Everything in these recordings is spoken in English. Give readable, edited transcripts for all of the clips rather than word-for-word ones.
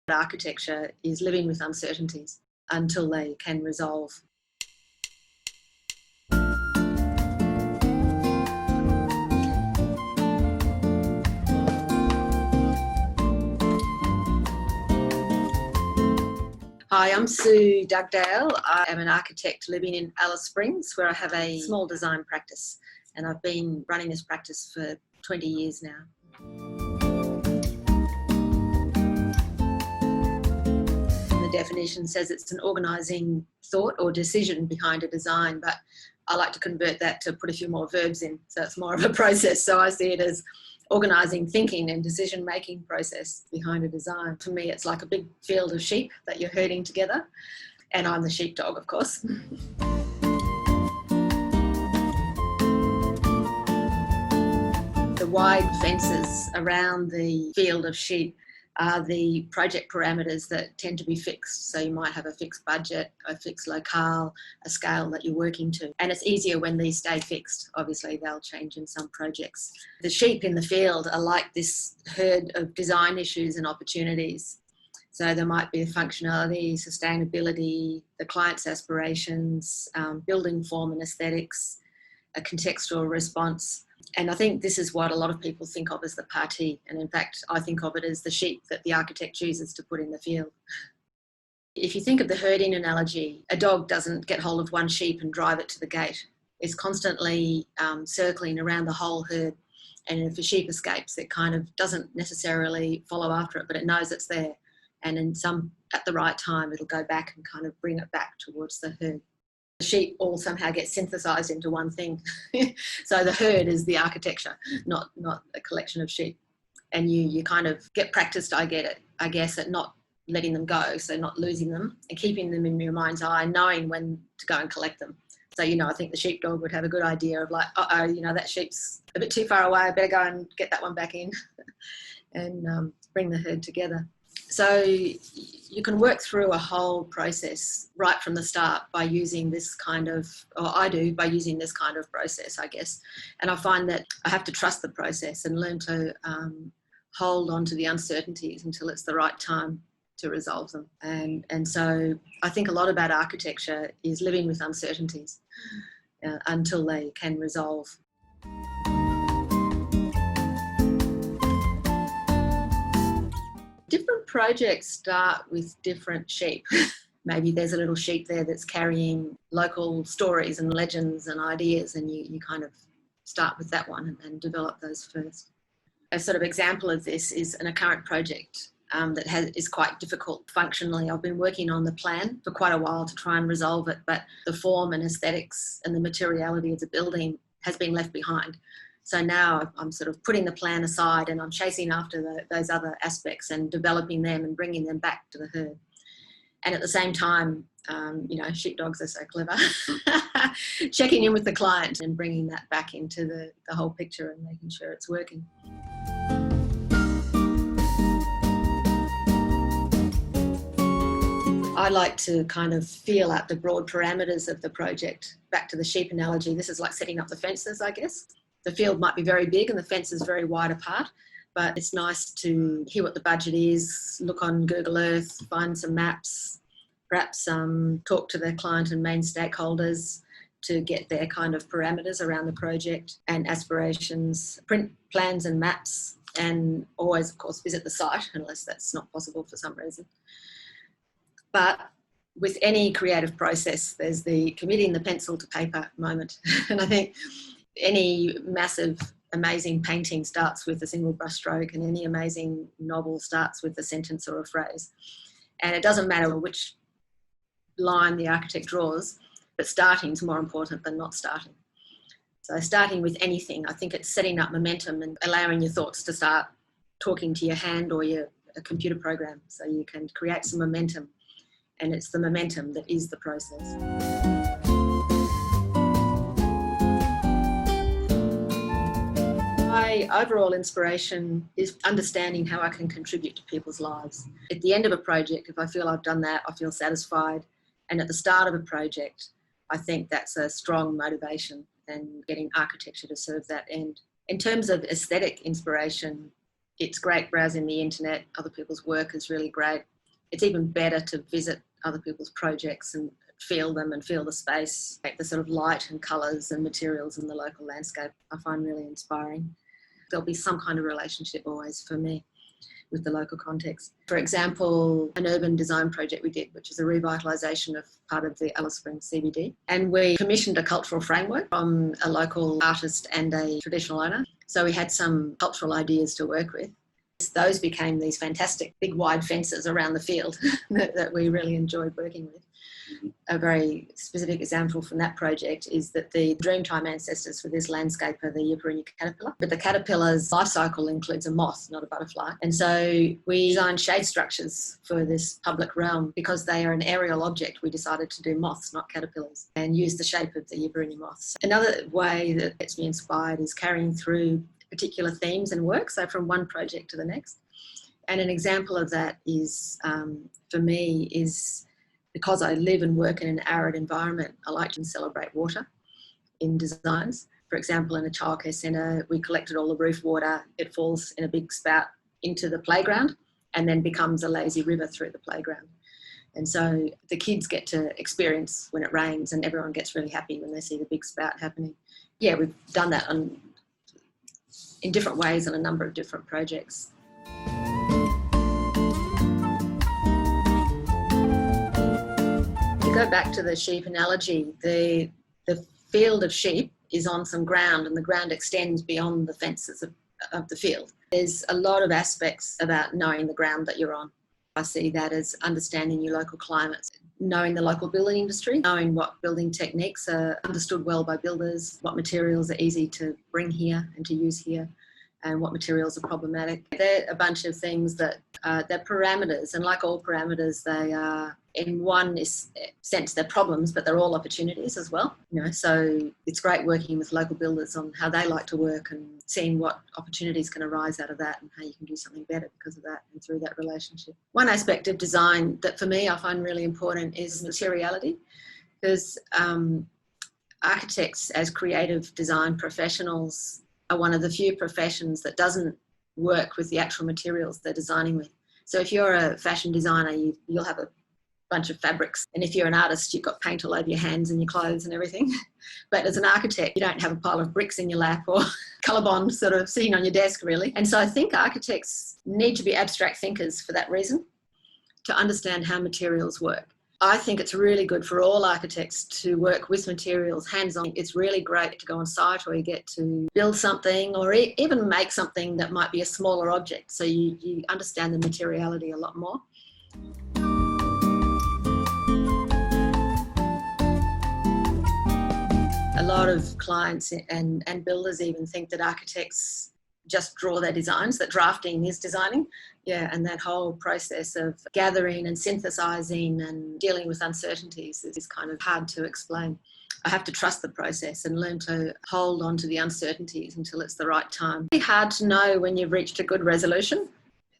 Architecture is living with uncertainties until they can resolve. Hi, I'm Sue Dugdale. I am an architect living in Alice Springs, where I have a small design practice, and I've been running this practice for 20 years now. The definition says it's an organising thought or decision behind a design, but I like to convert that to put a few more verbs in, so it's more of a process. So I see it as organising thinking and decision-making process behind a design. To me, it's like a big field of sheep that you're herding together, and I'm the sheepdog, of course. The wide fences around the field of sheep are the project parameters that tend to be fixed. So you might have a fixed budget, a fixed locale, a scale that you're working to. And it's easier when these stay fixed. Obviously, they'll change in some projects. The sheep in the field are like this herd of design issues and opportunities. So there might be functionality, sustainability, the client's aspirations, building form and aesthetics, a contextual response. And I think this is what a lot of people think of as the PARTI. And in fact, I think of it as the sheep that the architect chooses to put in the field. If you think of the herding analogy, a dog doesn't get hold of one sheep and drive it to the gate. It's constantly circling around the whole herd. And if a sheep escapes, it kind of doesn't necessarily follow after it, but it knows it's there. And at the right time, it'll go back and kind of bring it back towards the herd. The sheep all somehow get synthesised into one thing. So the herd is the architecture, not a collection of sheep. And you kind of get practiced, I guess, at not letting them go, so not losing them and keeping them in your mind's eye, knowing when to go and collect them. So, I think the sheepdog would have a good idea of like, that sheep's a bit too far away, I better go and get that one back in and bring the herd together. So you can work through a whole process right from the start by using this kind of, or I do, by using this kind of process, I guess. And I find that I have to trust the process and learn to hold on to the uncertainties until it's the right time to resolve them. And so I think a lot about architecture is living with uncertainties until they can resolve. Different projects start with different sheep. Maybe there's a little sheep there that's carrying local stories and legends and ideas, and you kind of start with that one and develop those first. A sort of example of this is a current project that is quite difficult functionally. I've been working on the plan for quite a while to try and resolve it, but the form and aesthetics and the materiality of the building has been left behind. So now I'm sort of putting the plan aside and I'm chasing after those other aspects and developing them and bringing them back to the herd. And at the same time, sheepdogs are so clever, checking in with the client and bringing that back into the whole picture and making sure it's working. I like to kind of feel out the broad parameters of the project. Back to the sheep analogy, this is like setting up the fences, I guess. The field might be very big and the fence is very wide apart, but it's nice to hear what the budget is, look on Google Earth, find some maps, perhaps talk to the client and main stakeholders to get their kind of parameters around the project and aspirations, print plans and maps, and always, of course, visit the site unless that's not possible for some reason. But with any creative process, there's the committing the pencil to paper moment. And I think any massive, amazing painting starts with a single brush stroke, and any amazing novel starts with a sentence or a phrase. And it doesn't matter which line the architect draws, but starting is more important than not starting. So starting with anything, I think it's setting up momentum and allowing your thoughts to start talking to your hand or a computer program, so you can create some momentum. And it's the momentum that is the process. My overall inspiration is understanding how I can contribute to people's lives. At the end of a project, if I feel I've done that, I feel satisfied. And at the start of a project, I think that's a strong motivation, and getting architecture to serve that end. In terms of aesthetic inspiration, it's great browsing the internet. Other people's work is really great. It's even better to visit other people's projects and feel them and feel the space, the sort of light and colours and materials in the local landscape. I find really inspiring. There'll be some kind of relationship always for me with the local context. For example, an urban design project we did, which is a revitalisation of part of the Alice Springs CBD. And we commissioned a cultural framework from a local artist and a traditional owner. So we had some cultural ideas to work with. Those became these fantastic big wide fences around the field that we really enjoyed working with. A very specific example from that project is that the Dreamtime ancestors for this landscape are the Yipiruni caterpillar, but the caterpillar's life cycle includes a moth, not a butterfly. And so we designed shade structures for this public realm. Because they are an aerial object, we decided to do moths, not caterpillars, and use the shape of the Yipiruni moths. Another way that gets me inspired is carrying through particular themes and work, so from one project to the next. And an example of that is, for me, is because I live and work in an arid environment, I like to celebrate water in designs. For example, in a childcare centre, we collected all the roof water. It falls in a big spout into the playground and then becomes a lazy river through the playground. And so the kids get to experience when it rains, and everyone gets really happy when they see the big spout happening. Yeah, we've done that in different ways on a number of different projects. Go back to the sheep analogy, the field of sheep is on some ground, and the ground extends beyond the fences of the field. There's a lot of aspects about knowing the ground that you're on. I see that as understanding your local climates, knowing the local building industry, knowing what building techniques are understood well by builders, what materials are easy to bring here and to use here, and what materials are problematic. They're a bunch of things that they're parameters, and like all parameters, they are, in one sense, they're problems, but they're all opportunities as well. So it's great working with local builders on how they like to work and seeing what opportunities can arise out of that and how you can do something better because of that and through that relationship. One aspect of design that for me I find really important is materiality, because architects as creative design professionals are one of the few professions that doesn't work with the actual materials they're designing with. So if you're a fashion designer, you'll have a bunch of fabrics, and if you're an artist, you've got paint all over your hands and your clothes and everything. But as an architect, you don't have a pile of bricks in your lap or colorbond sort of sitting on your desk, really. And so I think architects need to be abstract thinkers for that reason, to understand how materials work. I think it's really good for all architects to work with materials hands-on. It's really great to go on site, or you get to build something or even make something that might be a smaller object, so you understand the materiality a lot more. A lot of clients and builders even think that architects just draw their designs, that drafting is designing. Yeah, and that whole process of gathering and synthesising and dealing with uncertainties is kind of hard to explain. I have to trust the process and learn to hold on to the uncertainties until it's the right time. It's hard to know when you've reached a good resolution.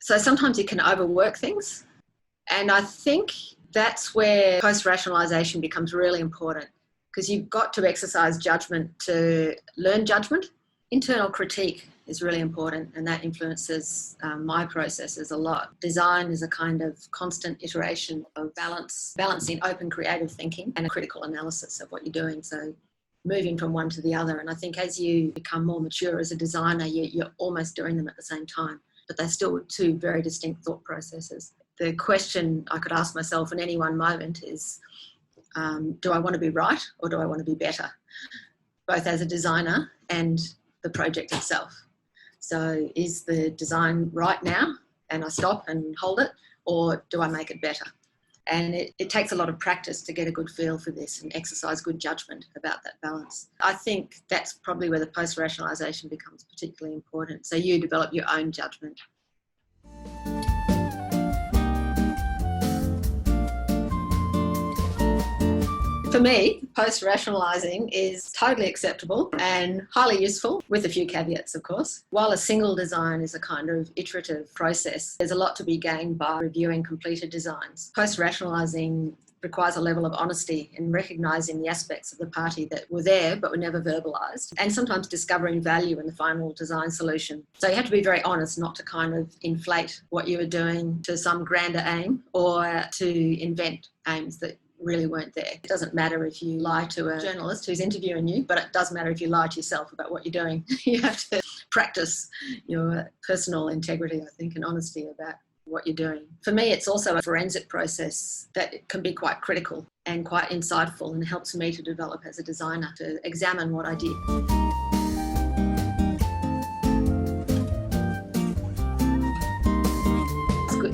So sometimes you can overwork things. And I think that's where post-rationalisation becomes really important, because you've got to exercise judgment to learn judgment. Internal critique is really important, and that influences my processes a lot. Design is a kind of constant iteration of balancing open creative thinking and a critical analysis of what you're doing. So moving from one to the other. And I think as you become more mature as a designer, you're almost doing them at the same time, but they're still two very distinct thought processes. The question I could ask myself in any one moment is, do I want to be right or do I want to be better? Both as a designer and the project itself. So is the design right now and I stop and hold it, or do I make it better? And it takes a lot of practice to get a good feel for this and exercise good judgment about that balance. I think that's probably where the post-rationalisation becomes particularly important. So you develop your own judgment. For me, post-rationalising is totally acceptable and highly useful, with a few caveats, of course. While a single design is a kind of iterative process, there's a lot to be gained by reviewing completed designs. Post-rationalising requires a level of honesty in recognising the aspects of the party that were there but were never verbalised, and sometimes discovering value in the final design solution. So you have to be very honest not to kind of inflate what you were doing to some grander aim or to invent aims that really weren't there. It doesn't matter if you lie to a journalist who's interviewing you, but it does matter if you lie to yourself about what you're doing. You have to practice your personal integrity, I think, and honesty about what you're doing. For me, it's also a forensic process that can be quite critical and quite insightful, and helps me to develop as a designer, to examine what I did.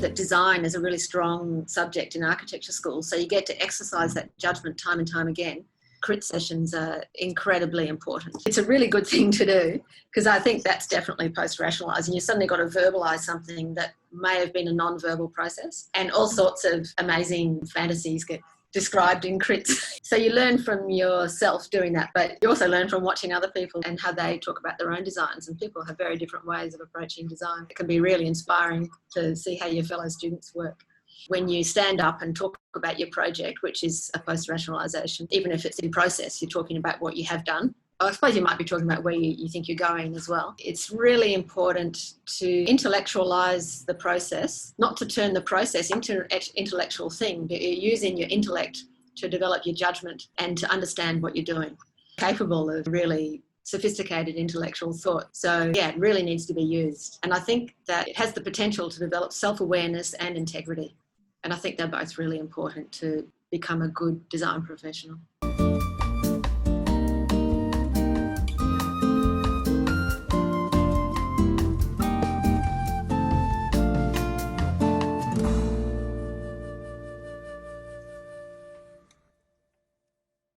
That design is a really strong subject in architecture schools, so you get to exercise that judgment time and time again. Crit sessions are incredibly important. It's a really good thing to do, because I think that's definitely post-rationalising. You suddenly got to verbalise something that may have been a non-verbal process, and all sorts of amazing fantasies get described in crits. So you learn from yourself doing that, but you also learn from watching other people and how they talk about their own designs. And people have very different ways of approaching design. It can be really inspiring to see how your fellow students work. When you stand up and talk about your project, which is a post-rationalisation, even if it's in process, you're talking about what you have done. I suppose you might be talking about where you think you're going as well. It's really important to intellectualise the process, not to turn the process into an intellectual thing, but you're using your intellect to develop your judgment and to understand what you're doing. Capable of really sophisticated intellectual thought. So yeah, it really needs to be used. And I think that it has the potential to develop self-awareness and integrity. And I think they're both really important to become a good design professional.